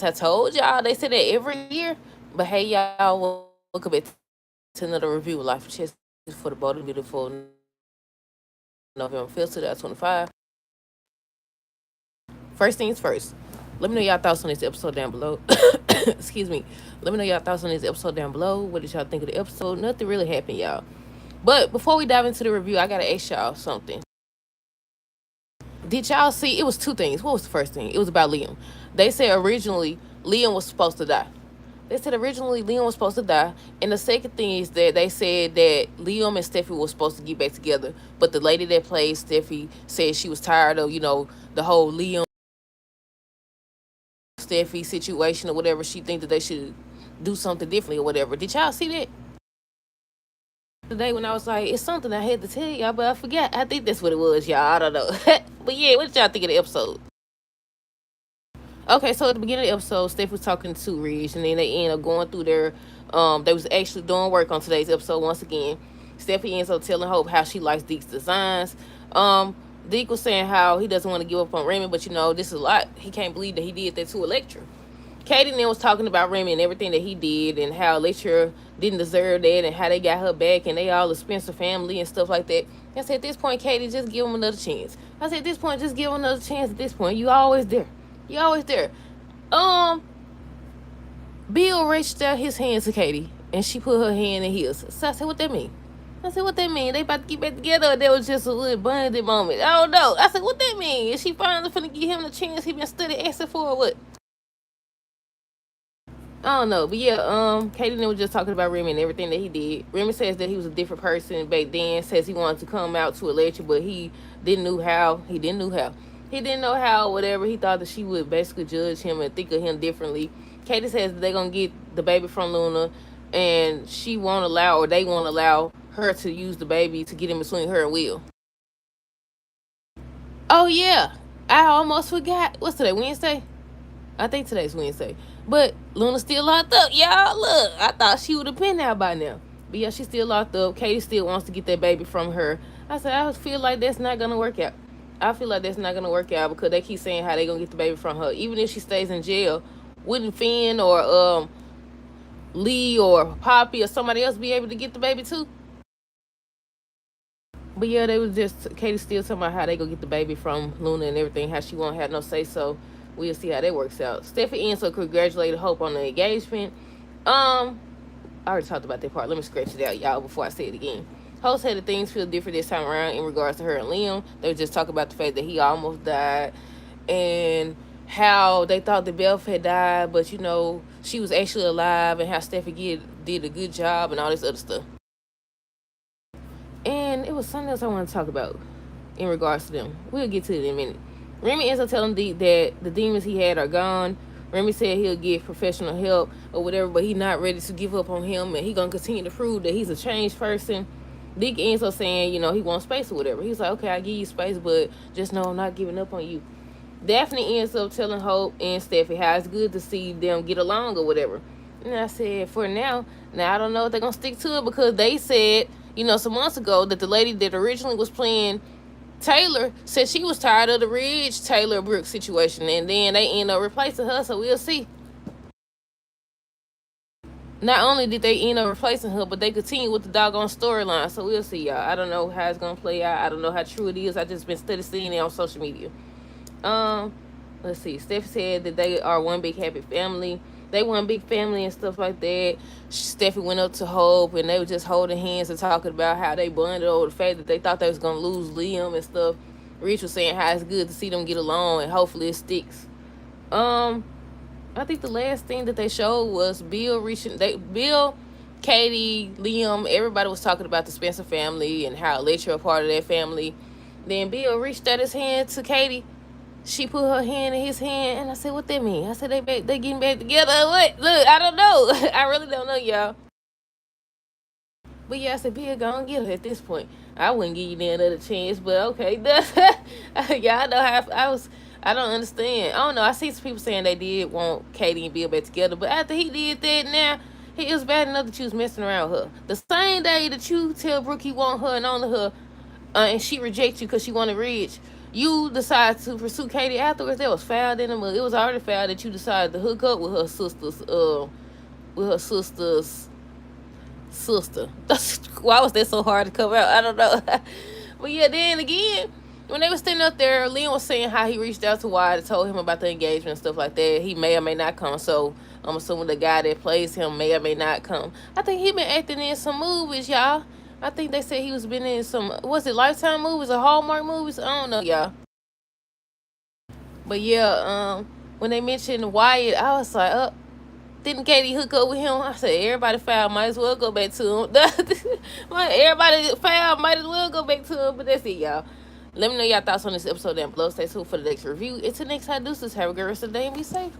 I told y'all, they say that every year. But hey, y'all, welcome back to another review of Life of Chess for the beautiful November 5th, 2025. First things first, let me know y'all thoughts on this episode down below. Excuse me. Let me know y'all thoughts on this episode down below. What did y'all think of the episode? Nothing really happened, y'all. But before we dive into the review, I gotta ask y'all something. Did y'all see? It was two things. What was the first thing? It was about Liam. They said originally Liam was supposed to die. They said originally Liam was supposed to die. And the second thing is that they said that Liam and Steffi were supposed to get back together. But the lady that played Steffi said she was tired of, the whole Liam Steffi situation or whatever. She think that they should do something differently or whatever. Did y'all see that? Today when I was like, it's something I had to tell y'all, but I forgot. I think that's what it was, y'all. I don't know. But yeah, what did y'all think of the episode? Okay, so at the beginning of the episode, Steph was talking to Ridge, and then they end up going through their, they was actually doing work on today's episode once again. Steffi ends up telling Hope how she likes Deke's designs. Deke was saying how he doesn't want to give up on Raymond, but this is a lot. He can't believe that he did that to Electra. Katie then was talking about Remy and everything that he did and how Electra didn't deserve that and how they got her back and they all a Spencer family and stuff like that. I said, at this point, Katie, just give him another chance. I said, at this point, just give him another chance at this point. You always there. You always there. Bill reached out his hand to Katie and she put her hand in his. So I said, what that mean? I said, what that mean? They about to get back together or that was just a little bonded moment? I don't know. I said, what that mean? Is she finally finna give him the chance he been studying asking for or what? I don't know, but yeah, Katie was just talking about Remy and everything that he did. Remy says that he was a different person back then. Says he wanted to come out to Electra, but he didn't know how. He didn't know how. Whatever. He thought that she would basically judge him and think of him differently. Katie says that they're gonna get the baby from Luna, and she won't allow, or they won't allow her to use the baby to get in between her and Will. Oh yeah, I almost forgot. What's today? Wednesday? I think today's Wednesday. But Luna's still locked up, y'all. Look, I thought she would have been out by now. But yeah, she's still locked up. Katie still wants to get that baby from her. I said, I feel like that's not going to work out. I feel like that's not going to work out because they keep saying how they going to get the baby from her. Even if she stays in jail, wouldn't Finn or Lee or Poppy or somebody else be able to get the baby too? But yeah, they was just, Katie still talking about how they gonna get the baby from Luna and everything, how she won't have no say so. We'll see how that works out. Stephanie ends up congratulated Hope on the engagement. I already talked about that part. Let me scratch it out, y'all, before I say it again. Hope said that things feel different this time around in regards to her and Liam. They were just talking about the fact that he almost died and how they thought that Beth had died, but she was actually alive, and how Stephanie did a good job and all this other stuff. And it was something else I want to talk about in regards to them. We'll get to it in a minute. Remy ends up telling Deke that the demons he had are gone. Remy said he'll get professional help or whatever, but he's not ready to give up on him, and he's going to continue to prove that he's a changed person. Deke ends up saying, he wants space or whatever. He's like, okay, I'll give you space, but just know I'm not giving up on you. Daphne ends up telling Hope and Steffi how it's good to see them get along or whatever. And I said, for now I don't know if they're going to stick to it because they said, some months ago that the lady that originally was playing Taylor said she was tired of the Ridge Taylor Brooks situation, and then they end up replacing her, so we'll see. Not only did they end up replacing her, but they continue with the doggone storyline, so we'll see, y'all. I don't know how it's gonna play out. I don't know how true it is. I just been seeing it on social media. Let's see. Steph said that they are one big happy family. They one big family and stuff like that. Steffi went up to Hope, and they were just holding hands and talking about how they bonded over the fact that they thought they was going to lose Liam and stuff. Rich was saying how it's good to see them get along, and hopefully it sticks. I think the last thing that they showed was Bill, Katie, Liam, everybody was talking about the Spencer family and how Electra a part of that family. Then Bill reached out his hand to Katie. She put her hand in his hand, and I said, what that mean? I said, they getting back together. What? Look, I don't know. I really don't know, y'all. But yeah, I said, Bill, go and get her at this point. I wouldn't give you another chance, but okay. Y'all know how I don't understand. I don't know. I see some people saying they did want Katie and Bill back together, but after he did that, now, it was bad enough that you was messing around with her. The same day that you tell Brooke you want her and only her, and she rejects you because she wanted Ridge, You decided to pursue Katie afterwards. That was found in the mud. It was already found that you decided to hook up with her sister's sister. Why was that so hard to come out? I don't know. But yeah, then again, when they were standing up there, Liam was saying how he reached out to Wyatt and told him about the engagement and stuff like that. He may or may not come, so I'm assuming the guy that plays him may or may not come. I think he been acting in some movies, y'all. I think they said he was been in some, was it Lifetime movies or Hallmark movies? I don't know, y'all. But yeah, when they mentioned Wyatt, I was like, didn't Katie hook up with him? I said, everybody foul, might as well go back to him. Everybody foul, might as well go back to him. But that's it, y'all. Let me know y'all thoughts on this episode down below. Stay tuned for the next review. Until next time, deuces. Have a good rest of the day and be safe.